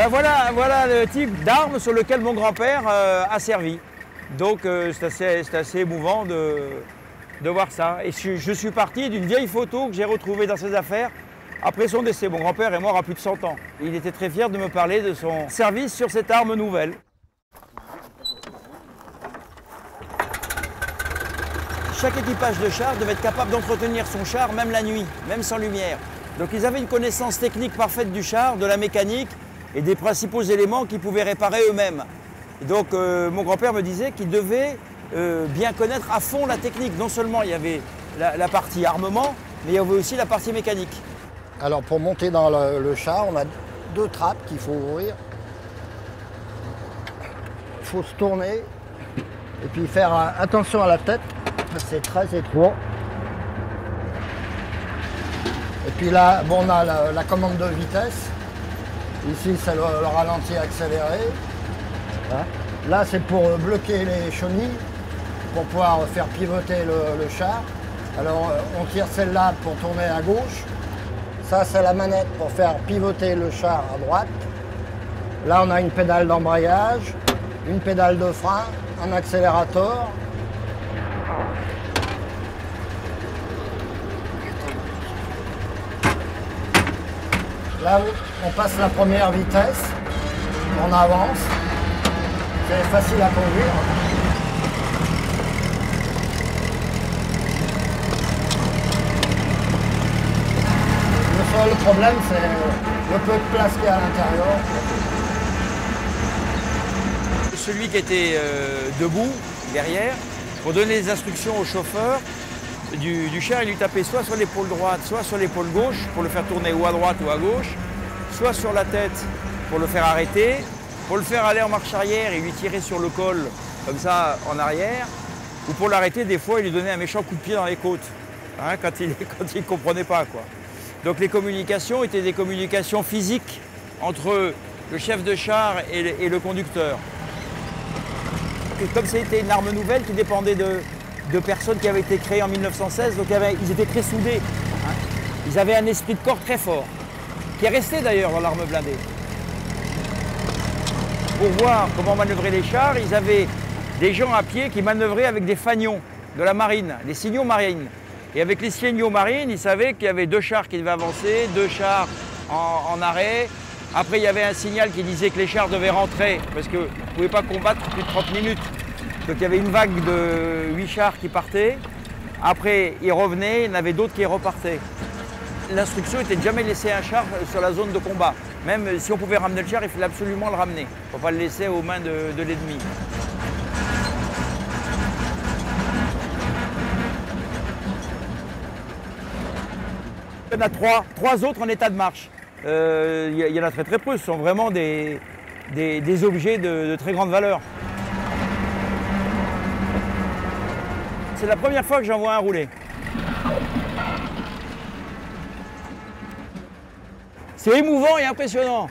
Voilà le type d'arme sur lequel mon grand-père a servi. Donc c'est assez émouvant de voir ça. Et je suis parti d'une vieille photo que j'ai retrouvée dans ses affaires après son décès. Mon grand-père est mort à plus de 100 ans. Il était très fier de me parler de son service sur cette arme nouvelle. Chaque équipage de char devait être capable d'entretenir son char même la nuit, même sans lumière. Donc ils avaient une connaissance technique parfaite du char, de la mécanique et des principaux éléments qu'ils pouvaient réparer eux-mêmes. Donc mon grand-père me disait qu'il devait bien connaître à fond la technique. Non seulement il y avait la partie armement, mais il y avait aussi la partie mécanique. Alors pour monter dans le char, on a 2 trappes qu'il faut ouvrir. Il faut se tourner et puis faire attention à la tête. C'est très étroit. Et puis là, bon, on a la commande de vitesse. Ici, c'est le ralenti accéléré. Là, c'est pour bloquer les chenilles, pour pouvoir faire pivoter le char. Alors, on tire celle-là pour tourner à gauche. Ça, c'est la manette pour faire pivoter le char à droite. Là, on a une pédale d'embrayage, une pédale de frein, un accélérateur. Là, on passe la première vitesse, on avance, c'est facile à conduire. Le seul problème, c'est le peu de place qu'il y a à l'intérieur. Celui qui était debout, derrière, pour donner les instructions au chauffeur du char, il lui tapait soit sur l'épaule droite, soit sur l'épaule gauche, pour le faire tourner ou à droite ou à gauche, soit sur la tête pour le faire arrêter, pour le faire aller en marche arrière et lui tirer sur le col, comme ça, en arrière, ou pour l'arrêter, des fois, il lui donnait un méchant coup de pied dans les côtes, hein, quand il ne comprenait pas, quoi. Donc les communications étaient des communications physiques entre le chef de char et le conducteur. Et comme c'était une arme nouvelle qui dépendait de personnes qui avaient été créées en 1916, donc ils étaient très soudés. Hein. Ils avaient un esprit de corps très fort, qui est resté d'ailleurs dans l'arme blindée. Pour voir comment manœuvrer les chars, ils avaient des gens à pied qui manœuvraient avec des fanions de la marine, des signaux marines. Et avec les signaux marines, ils savaient qu'il y avait 2 chars qui devaient avancer, 2 chars en arrêt. Après, il y avait un signal qui disait que les chars devaient rentrer, parce que vous ne pouvez pas combattre plus de 30 minutes. Donc il y avait une vague de 8 chars qui partaient. Après, ils revenaient, il y en avait d'autres qui repartaient. L'instruction était de jamais laisser un char sur la zone de combat. Même si on pouvait ramener le char, il fallait absolument le ramener. Il ne faut pas le laisser aux mains de l'ennemi. Il y en a 3 autres en état de marche. Il y en a très peu, ce sont vraiment des objets de très grande valeur. C'est la première fois que j'en vois un rouler. C'est émouvant et impressionnant.